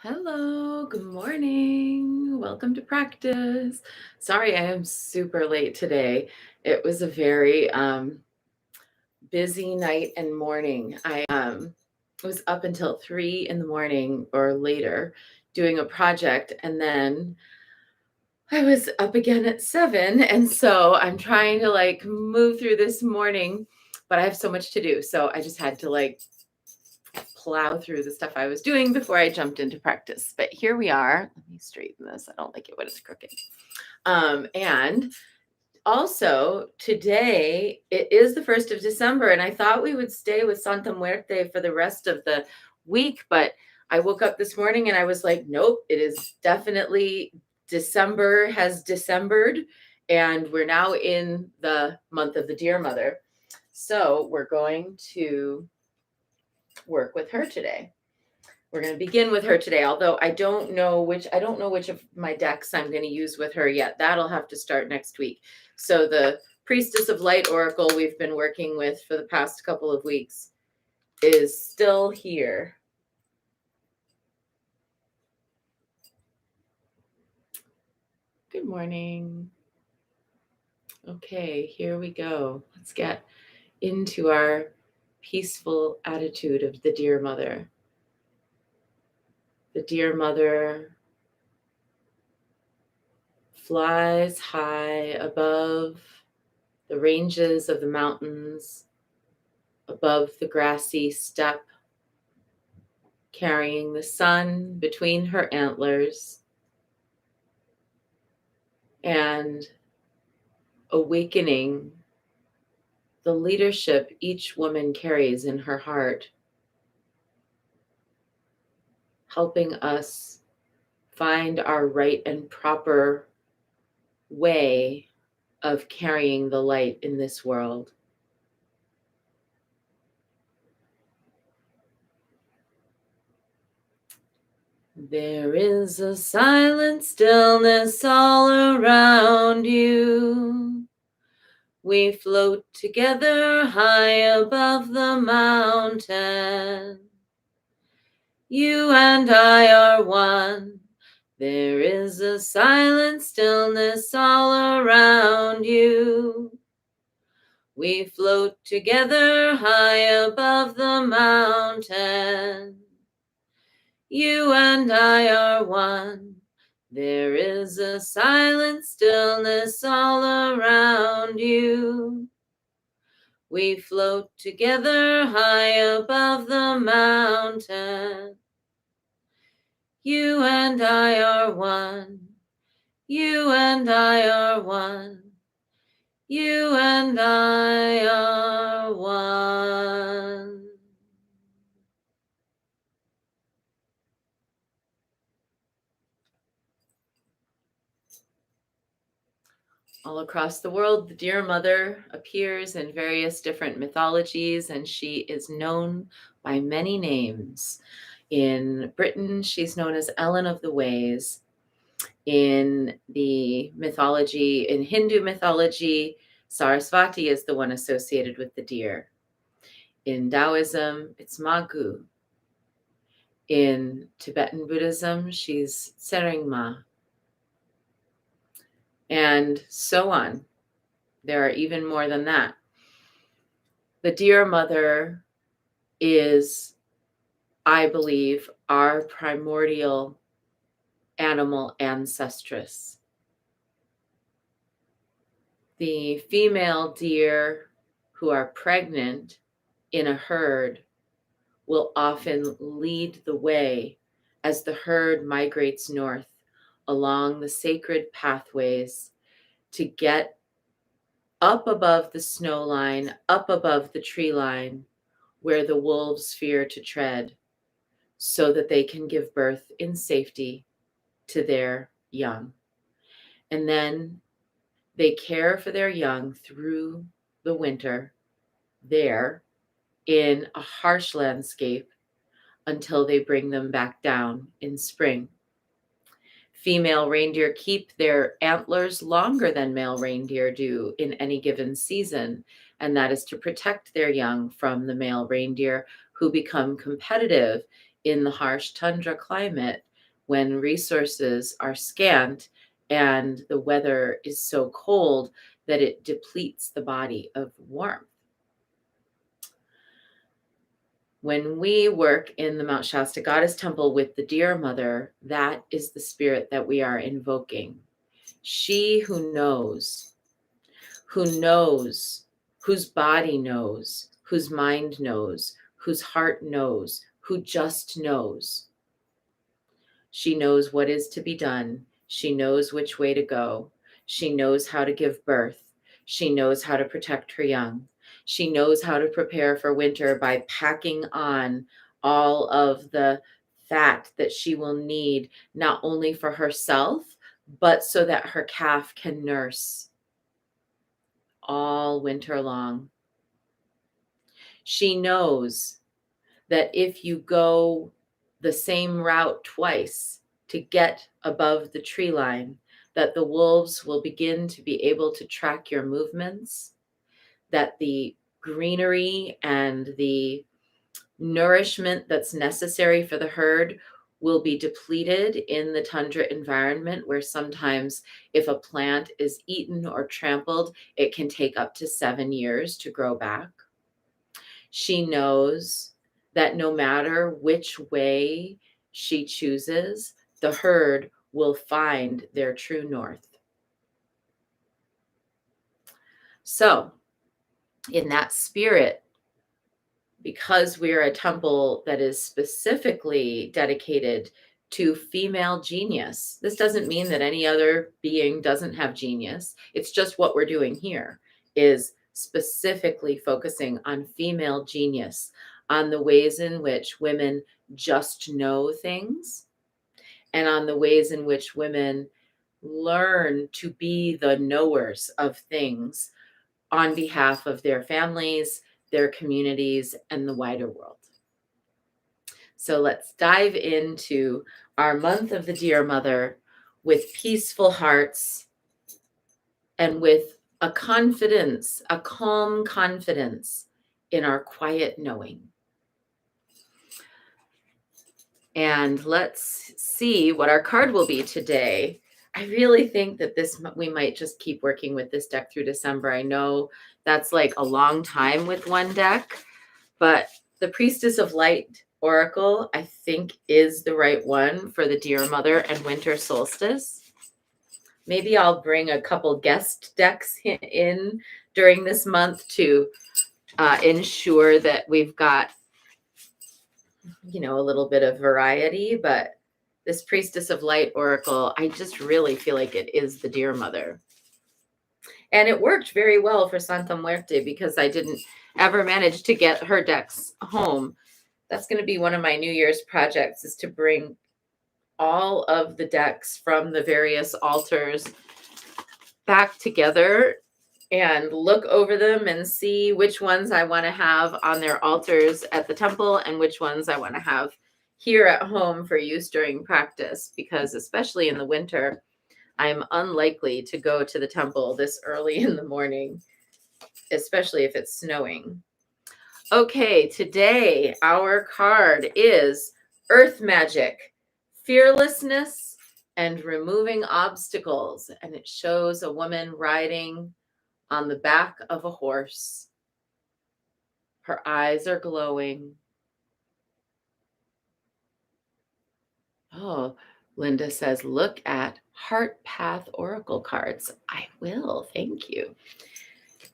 Hello, good morning. Welcome to practice. Sorry, I am super late today. It was a very busy night and morning. I was up until 3 in the morning or later doing a project, and then I was up again at 7. And so I'm trying to move through this morning, but I have so much to do. So I just had to plow through the stuff I was doing before I jumped into practice. But here we are. Let me straighten this. I don't like it when it's crooked. And also, today it is the 1st of December, and I thought we would stay with Santa Muerte for the rest of the week, but I woke up this morning and I was like, nope, it is definitely December has Decembered, and we're now in the month of the Dear Mother. So we're going to work with her today. We're going to begin with her today, although I don't know which of my decks I'm going to use with her yet. That'll have to start next week. So the Priestess of Light Oracle we've been working with for the past couple of weeks is still here. Good morning. Okay, here we go. Let's get into our peaceful attitude of the Dear Mother. The Dear Mother flies high above the ranges of the mountains, above the grassy steppe, carrying the sun between her antlers and awakening the leadership each woman carries in her heart, helping us find our right and proper way of carrying the light in this world. There is a silent stillness all around you. We float together high above the mountain. You and I are one. There is a silent stillness all around you. We float together high above the mountain. You and I are one. There is a silent stillness all around you. We float together high above the mountain. You and I are one. You and I are one. You and I are one. All across the world, the Dear Mother appears in various different mythologies, and she is known by many names. In Britain, she's known as Ellen of the Ways. In the mythology, in Hindu mythology, Sarasvati is the one associated with the deer. In Taoism, it's Magu. In Tibetan Buddhism, she's Tserengma. And so on. There are even more than that. The Dear Mother is, I believe, our primordial animal ancestress. The female deer who are pregnant in a herd will often lead the way as the herd migrates north along the sacred pathways to get up above the snow line, up above the tree line, where the wolves fear to tread, so that they can give birth in safety to their young. And then they care for their young through the winter there in a harsh landscape until they bring them back down in spring. Female reindeer keep their antlers longer than male reindeer do in any given season, and that is to protect their young from the male reindeer who become competitive in the harsh tundra climate when resources are scant and the weather is so cold that it depletes the body of warmth. When we work in the Mount Shasta Goddess Temple with the Deer Mother, that is the spirit that we are invoking. She who knows, whose body knows, whose mind knows, whose heart knows, who just knows. She knows what is to be done. She knows which way to go. She knows how to give birth. She knows how to protect her young. She knows how to prepare for winter by packing on all of the fat that she will need, not only for herself, but so that her calf can nurse all winter long. She knows that if you go the same route twice to get above the tree line, that the wolves will begin to be able to track your movements, that the greenery and the nourishment that's necessary for the herd will be depleted in the tundra environment, where sometimes if a plant is eaten or trampled, it can take up to 7 years to grow back. She knows that no matter which way she chooses, the herd will find their true north. So, in that spirit, because we're a temple that is specifically dedicated to female genius, this doesn't mean that any other being doesn't have genius. It's just what we're doing here is specifically focusing on female genius, on the ways in which women just know things, and on the ways in which women learn to be the knowers of things on behalf of their families, their communities, and the wider world. So let's dive into our month of the Deer Mother with peaceful hearts and with a confidence, a calm confidence in our quiet knowing. And let's see what our card will be today. I really think that we might just keep working with this deck through December. I know that's like a long time with one deck, but the Priestess of Light Oracle, I think, is the right one for the Deer Mother and winter solstice. Maybe I'll bring a couple guest decks in during this month to ensure that we've got, a little bit of variety. But this Priestess of Light Oracle, I just really feel like it is the Deer Mother. And it worked very well for Santa Muerte because I didn't ever manage to get her decks home. That's going to be one of my New Year's projects, is to bring all of the decks from the various altars back together and look over them and see which ones I want to have on their altars at the temple and which ones I want to have here at home for use during practice, because especially in the winter, I'm unlikely to go to the temple this early in the morning, especially if it's snowing. Okay, today our card is Earth Magic, Fearlessness and Removing Obstacles. And it shows a woman riding on the back of a horse. Her eyes are glowing. Oh, Linda says, look at Heart Path Oracle cards. I will, thank you.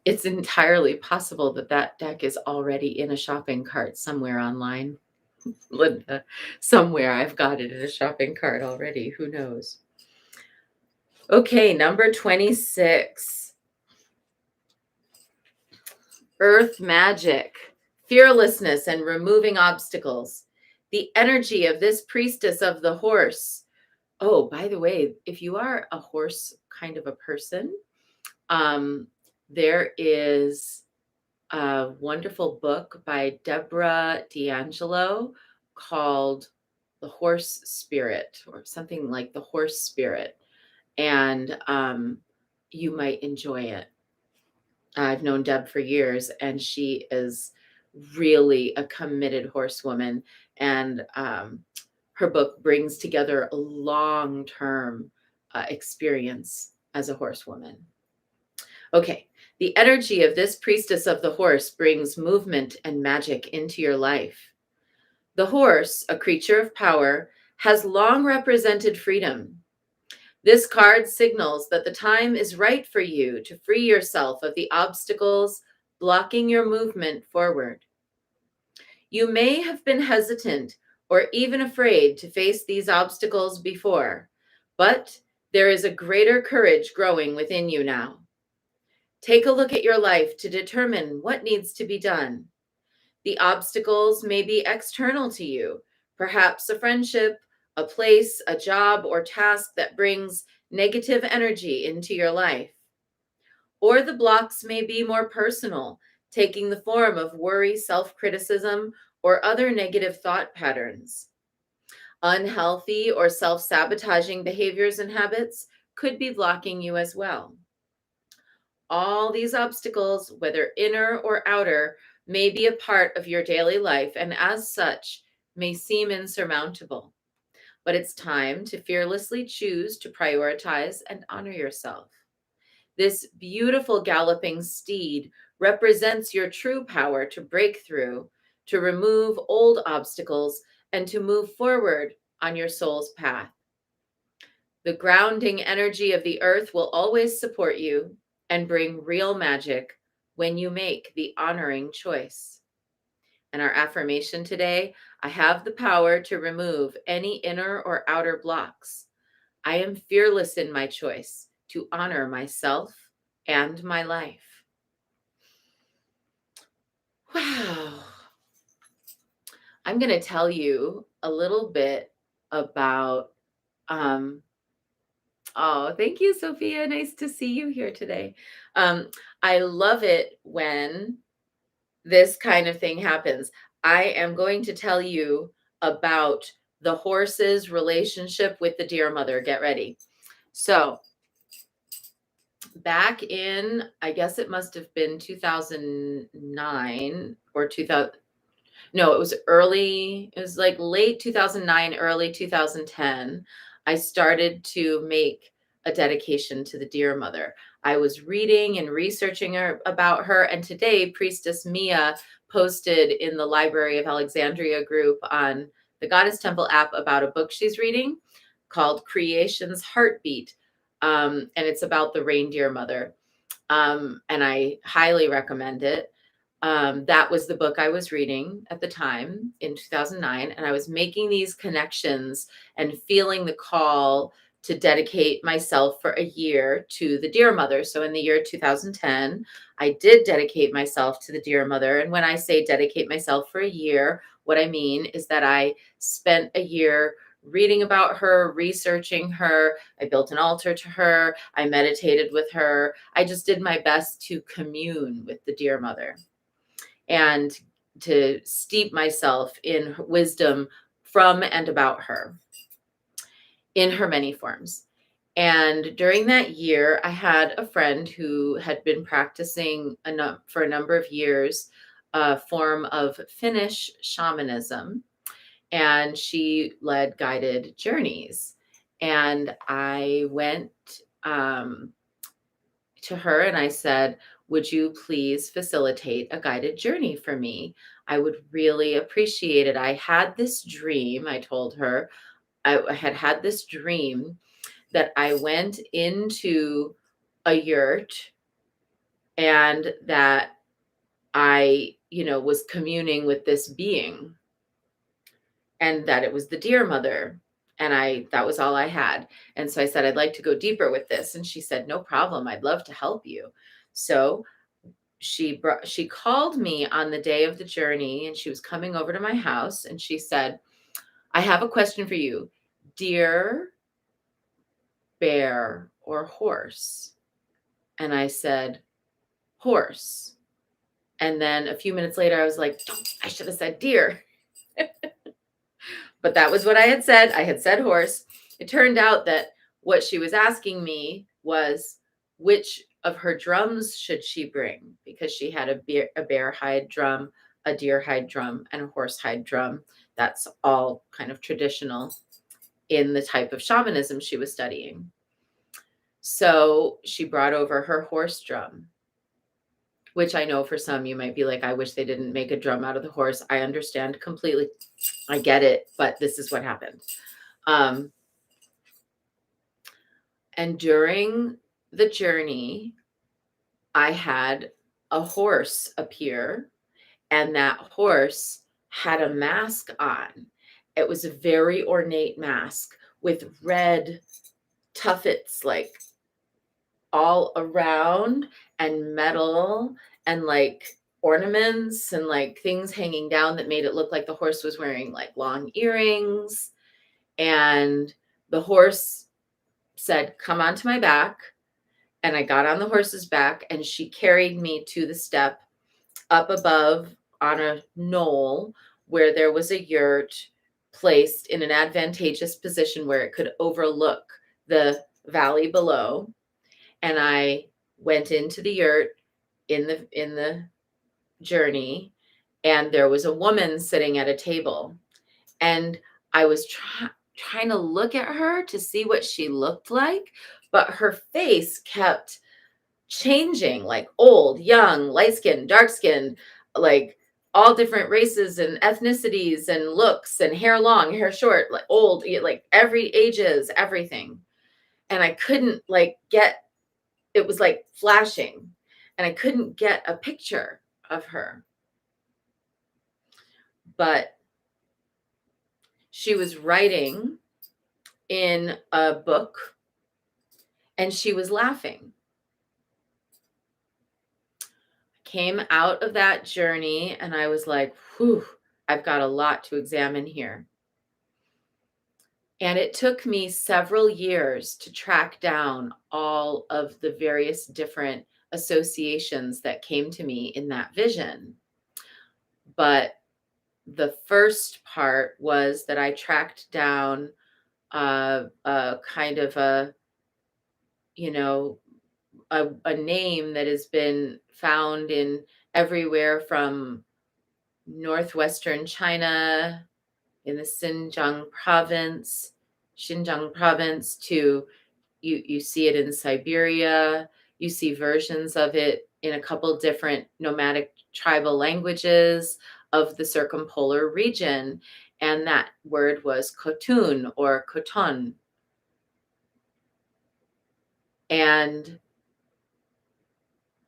It's entirely possible that that deck is already in a shopping cart somewhere online. Linda, somewhere I've got it in a shopping cart already. Who knows? Okay, number 26. Earth Magic, Fearlessness and Removing Obstacles. The energy of this priestess of the horse. Oh, by the way, if you are a horse kind of a person, there is a wonderful book by Deborah D'Angelo called The Horse Spirit, or something like The Horse Spirit. And you might enjoy it. I've known Deb for years, and she is really a committed horsewoman. And her book brings together a long-term experience as a horsewoman. Okay, the energy of this priestess of the horse brings movement and magic into your life. The horse, a creature of power, has long represented freedom. This card signals that the time is right for you to free yourself of the obstacles blocking your movement forward. You may have been hesitant or even afraid to face these obstacles before, but there is a greater courage growing within you now. Take a look at your life to determine what needs to be done. The obstacles may be external to you, perhaps a friendship, a place, a job, or task that brings negative energy into your life. Or the blocks may be more personal, taking the form of worry, self-criticism, or other negative thought patterns. Unhealthy or self-sabotaging behaviors and habits could be blocking you as well. All these obstacles, whether inner or outer, may be a part of your daily life and as such may seem insurmountable. But it's time to fearlessly choose to prioritize and honor yourself. This beautiful galloping steed represents your true power to break through, to remove old obstacles, and to move forward on your soul's path. The grounding energy of the earth will always support you and bring real magic when you make the honoring choice. And our affirmation today, I have the power to remove any inner or outer blocks. I am fearless in my choice to honor myself and my life. Wow. I'm going to tell you a little bit about oh, thank you, Sophia. Nice to see you here today. I love it when this kind of thing happens. I am going to tell you about the horse's relationship with the deer mother. Get ready. So, back in, I guess it must have been 2009 or 2000. No, it was like late 2009, early 2010. I started to make a dedication to the deer mother. I was reading and researching about her, and today Priestess Mia posted in the Library of Alexandria group on the Goddess Temple app about a book she's reading called Creation's Heartbeat, and it's about the reindeer mother, and I highly recommend it. That was the book I was reading at the time in 2009. And I was making these connections and feeling the call to dedicate myself for a year to the deer mother. So in the year 2010, I did dedicate myself to the deer mother. And when I say dedicate myself for a year, what I mean is that I spent a year reading about her, researching her. I built an altar to her. I meditated with her. I just did my best to commune with the deer mother and to steep myself in wisdom from and about her in her many forms. And during that year, I had a friend who had been practicing for a number of years a form of Finnish shamanism, and she led guided journeys. And I went to her and I said, would you please facilitate a guided journey for me? I would really appreciate it. I had this dream, I told her. I had this dream that I went into a yurt and that I, was communing with this being and that it was the deer mother. And that was all I had. And so I said, I'd like to go deeper with this. And she said, no problem. I'd love to help you. So she called me on the day of the journey and she was coming over to my house and she said, I have a question for you. Deer, bear, or horse? And I said, horse. And then a few minutes later, I was like, I should have said deer. But that was what I had said. I had said horse. It turned out that what she was asking me was which of her drums should she bring, because she had a bear hide drum, a deer hide drum, and a horse hide drum That's all kind of traditional in the type of shamanism she was studying. So she brought over her horse drum, which I know for some you might be like, I wish they didn't make a drum out of the horse. I understand completely. I get it, but this is what happened. And during the journey, I had a horse appear, and that horse had a mask on. It was a very ornate mask with red tuffets, like all around, and metal, and like ornaments and like things hanging down that made it look like the horse was wearing like long earrings. And the horse said, "Come onto my back." And I got on the horse's back, and she carried me to the step up above on a knoll where there was a yurt placed in an advantageous position where it could overlook the valley below. And I went into the yurt in the journey, and there was a woman sitting at a table. And I was trying to look at her to see what she looked like, but her face kept changing, like old, young, light skinned, dark skinned, like all different races and ethnicities and looks, and hair long, hair short, like old, like every ages, everything. And I couldn't like get, it was like flashing, and I couldn't get a picture of her. But she was writing in a book, and she was laughing. Came out of that journey, and I was like, whew, I've got a lot to examine here. And it took me several years to track down all of the various different associations that came to me in that vision. But the first part was that I tracked down a kind of a, you know, a name that has been found in everywhere from northwestern China, in the Xinjiang province, to you see it in Siberia. You see versions of it in a couple different nomadic tribal languages of the circumpolar region. And that word was Khotun or Khoton. And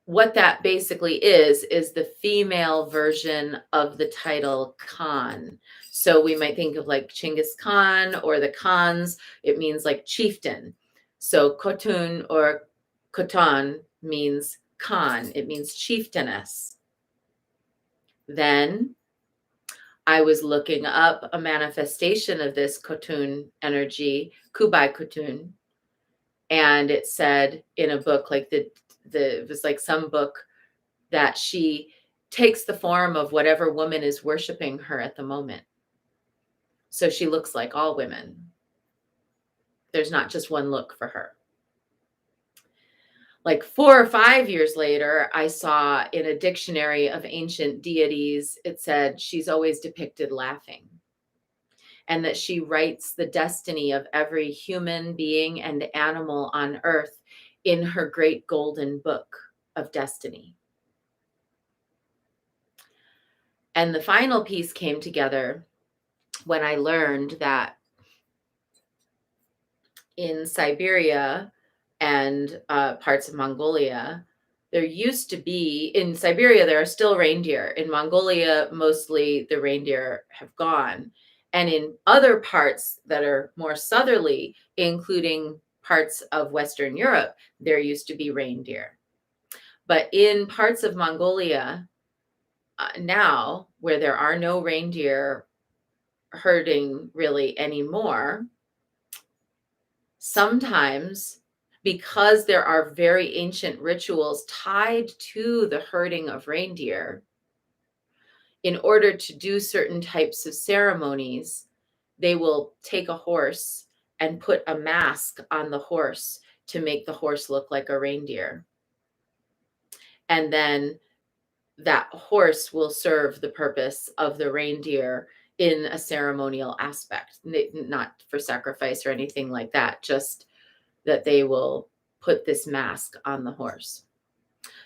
what that basically is the female version of the title Khan. So we might think of like Chinggis Khan or the Khans. It means like chieftain. So Khotun or Khotan means Khan. It means chieftainess. Then I was looking up a manifestation of this Khotun energy, Kubai Khotun, and it said in a book, like it was like some book, that she takes the form of whatever woman is worshiping her at the moment. So she looks like all women. There's not just one look for her. Like 4 or 5 years later, I saw in a dictionary of ancient deities, it said she's always depicted laughing, and that she writes the destiny of every human being and animal on earth in her great golden book of destiny. And the final piece came together when I learned that in Siberia and parts of Mongolia, there used to be, in Siberia, there are still reindeer. In Mongolia, mostly the reindeer have gone. And in other parts that are more southerly, including parts of Western Europe, there used to be reindeer. But in parts of Mongolia now, where there are no reindeer herding really anymore, sometimes, because there are very ancient rituals tied to the herding of reindeer, in order to do certain types of ceremonies, they will take a horse and put a mask on the horse to make the horse look like a reindeer. And then that horse will serve the purpose of the reindeer in a ceremonial aspect, not for sacrifice or anything like that, just that they will put this mask on the horse.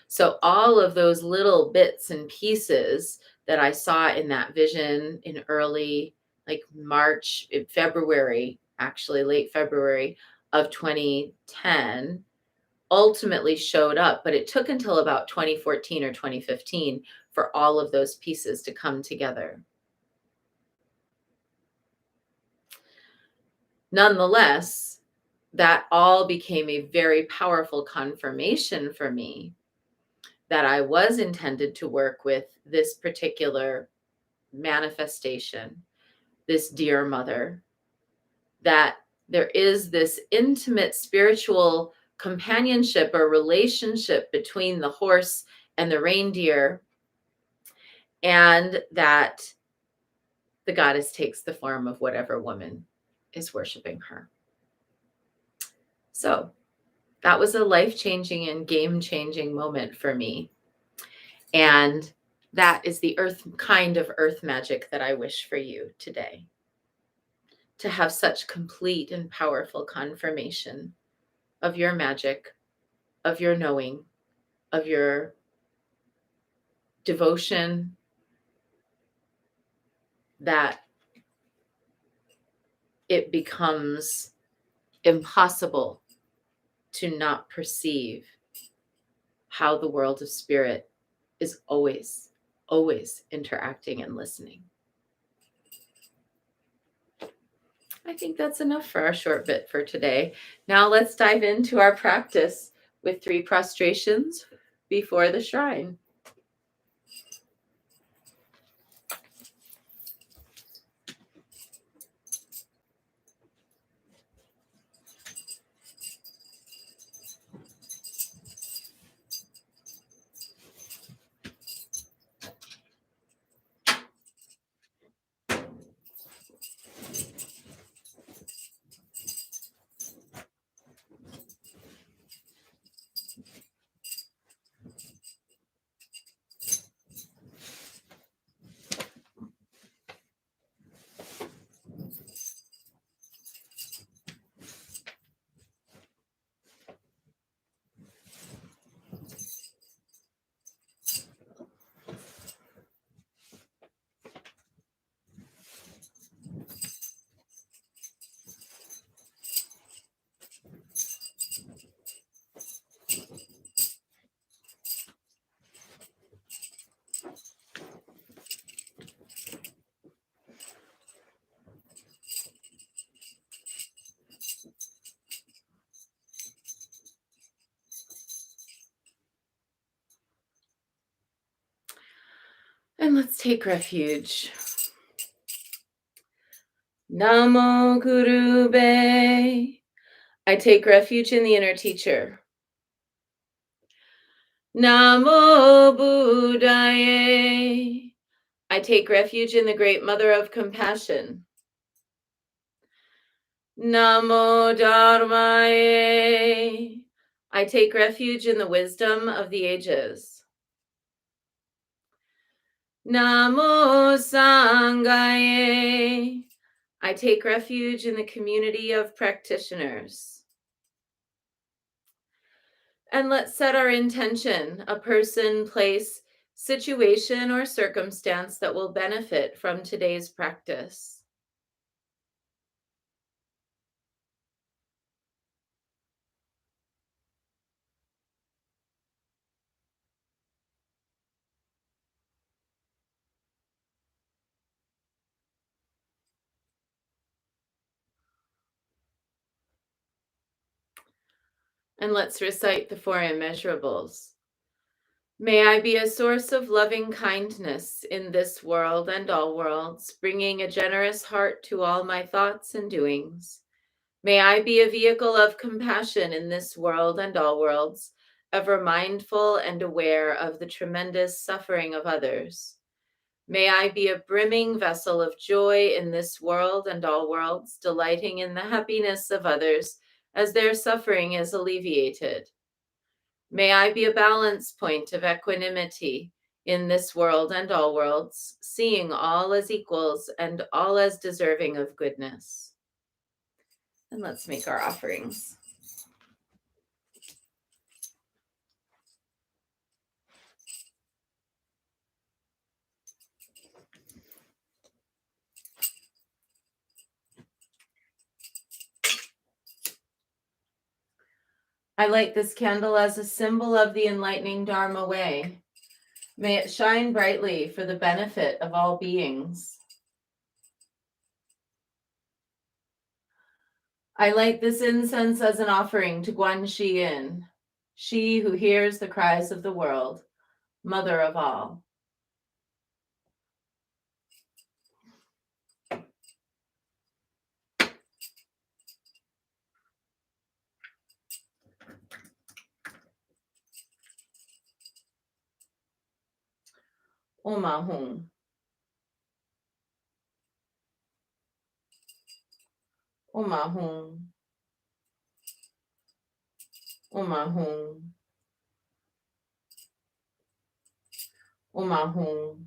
So all of those little bits and pieces that I saw in that vision in early, like March, February, actually late February of 2010, ultimately showed up, but it took until about 2014 or 2015 for all of those pieces to come together. Nonetheless, that all became a very powerful confirmation for me that I was intended to work with this particular manifestation, this dear mother, that there is this intimate spiritual companionship or relationship between the horse and the reindeer, and that the goddess takes the form of whatever woman is worshiping her. So that was a life-changing and game-changing moment for me. And that is the kind of earth magic that I wish for you today. To have such complete and powerful confirmation of your magic, of your knowing, of your devotion, that it becomes impossible to not perceive how the world of spirit is always, always interacting and listening. I think that's enough for our short bit for today. Now let's dive into our practice with 3 prostrations before the shrine. And let's take refuge. Namo Gurube. I take refuge in the inner teacher. Namo Buddhaye. I take refuge in the great mother of compassion. Namo Dharmaye. I take refuge in the wisdom of the ages. Namo Sanghaye. I take refuge in the community of practitioners. And let's set our intention, a person, place, situation, or circumstance that will benefit from today's practice. And let's recite the Four Immeasurables. May I be a source of loving kindness in this world and all worlds, bringing a generous heart to all my thoughts and doings. May I be a vehicle of compassion in this world and all worlds, ever mindful and aware of the tremendous suffering of others. May I be a brimming vessel of joy in this world and all worlds, delighting in the happiness of others as their suffering is alleviated. May I be a balance point of equanimity in this world and all worlds, seeing all as equals and all as deserving of goodness. And let's make our offerings. I light this candle as a symbol of the enlightening Dharma way. May it shine brightly for the benefit of all beings. I light this incense as an offering to Guan Shi Yin, she who hears the cries of the world, mother of all. Omahum. Omahum. Omahum. Omahum.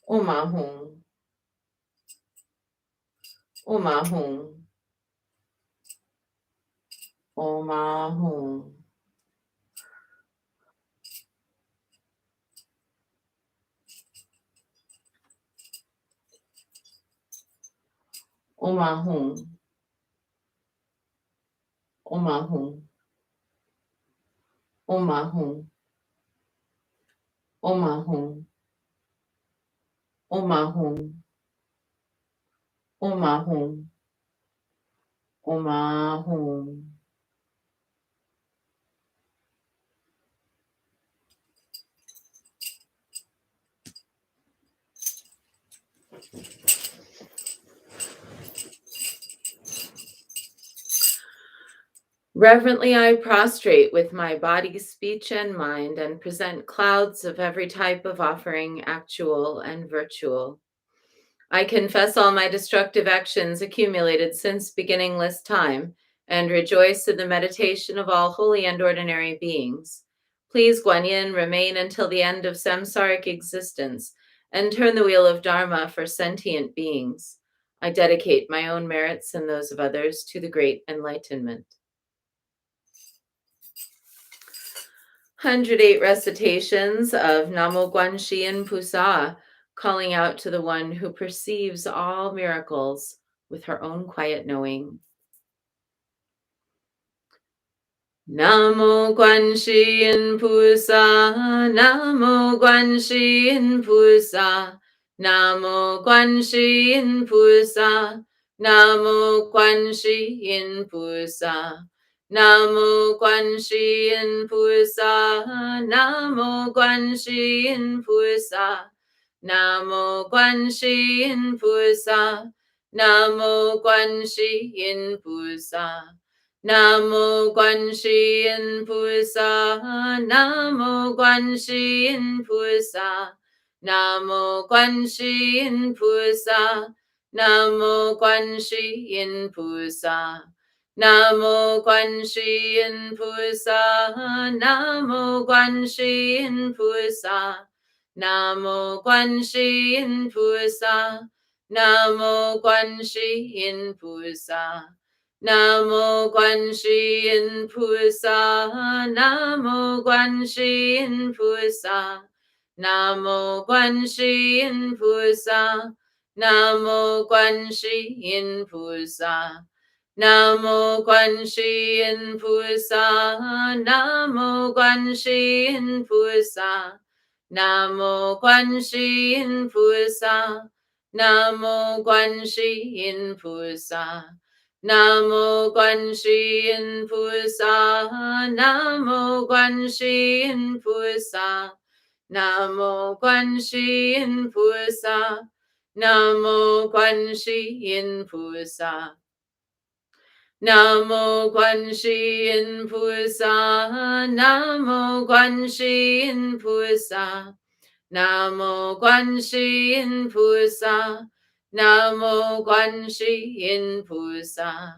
Omahum. Omahum. Omahum. Omahum. Omahum. Omahum. Omahum. Omahum. Omahum. Omahum. Reverently, I prostrate with my body, speech, and mind and present clouds of every type of offering, actual and virtual. I confess all my destructive actions accumulated since beginningless time and rejoice in the meditation of all holy and ordinary beings. Please, Guan Yin, remain until the end of samsaric existence and turn the wheel of Dharma for sentient beings. I dedicate my own merits and those of others to the great enlightenment. 108 recitations of Namo Guan Shi Yin Pusa, calling out to the one who perceives all miracles with her own quiet knowing. Namo Guan Shi Yin Pusa, Namo Guan Shi Yin Pusa, Namo Guan Shi Yin Pusa, Namo Guan Shi Yin Pusa. Namo Guan Shi Yin Pusa, Namo Guan Shi Yin Pusa, Namo Guan Shi Yin Pusa, Namo Guan Shi Yin Pusa. Namo Guan Shi Yin Pusa, Namo Guan Shi Yin Pusa, Namo Guan Shi Yin Pusa, Namo Guan Shi Yin Pusa. Namo Guan Shi Yin Pusa, Namo Guan Shi Yin Pusa, Namo Guan Shi Yin Pusa, Namo Guan Shi Yin Pusa. Namo Guan Shi Yin Pusa, Namo Guan Shi Yin Pusa, Namo Guan Shi Yin Pusa, Namo Guan Shi Yin Pusa. Namo Guan Shi Yin Pusa, Namo Guan Shi Yin Pusa, Namo Guan Shi Yin Pusa, Namo Guan Shi Yin Pusa. Namo Guan Shi Yin Pusa, Namo Guan Shi Yin Pusa, Namo Guan Shi Yin Pusa, Namo Guan Shi Yin Pusa. Namo Guan Shi Yin Pusa, Namo Guan Shi Yin Pusa, Namo Guan Shi Yin Pusa, Namo Guan Shi Yin Pusa,